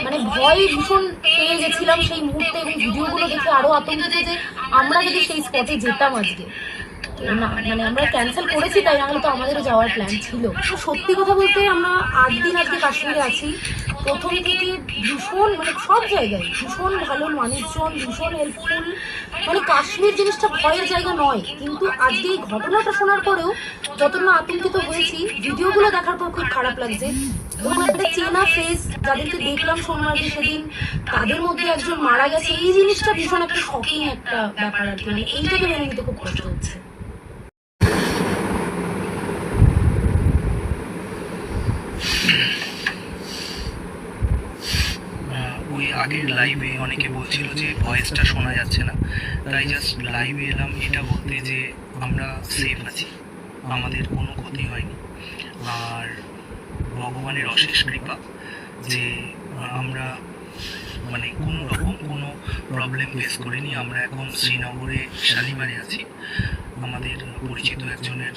মানে ভয় ভীষণ পেয়ে গেছিলাম সেই মুহূর্তে, এবং ভিডিওগুলো দেখে আরো আতঙ্কিত যে আমরা যদি সেই স্পটে যেতাম আজকে। না মানে আমরা ক্যান্সেল করেছি, তাই নাহলে তো আমাদেরও যাওয়ার প্ল্যান ছিল। তো সত্যি কথা বলতে আমরা 8 দিন আজকে কাশ্মীরে আছি। প্রথম থেকে ভীষণ মানে সব জায়গায় ভীষণ ভালো মানুষজন, ভীষণ হেল্পফুল। মানে কাশ্মীর জিনিসটা ভয়ের জায়গা নয়, কিন্তু আজকে এই ঘটনাটা শোনার পরেও যতটা আতঙ্কিত হয়েছি, ভিডিওগুলো দেখার পর খুব খারাপ লাগছে। এবং একটা চেনা ফেস যাদেরকে দেখলাম সোমবারে সেদিন, তাদের মধ্যে একজন মারা গেছে, এই জিনিসটা ভীষণ একটা শকিং একটা ব্যাপার আর কি। মানে এইটাকে মেনে নিতে খুব কষ্ট হচ্ছে। ওই আগের লাইভে অনেকে বলছিল যে ভয়েসটা শোনা যাচ্ছে না, তাই জাস্ট লাইভে এলাম এটা বলতে যে আমরা সেফ আছি, আমাদের কোনো ক্ষতি হয়নি। আর ভগবানের অশেষ কৃপা যে আমরা মানে কোনো রকম কোনো প্রবলেম ফেস করিনি। আমরা এখন শ্রীনগরে শালিমারে আছি, আমাদের পরিচিত একজনের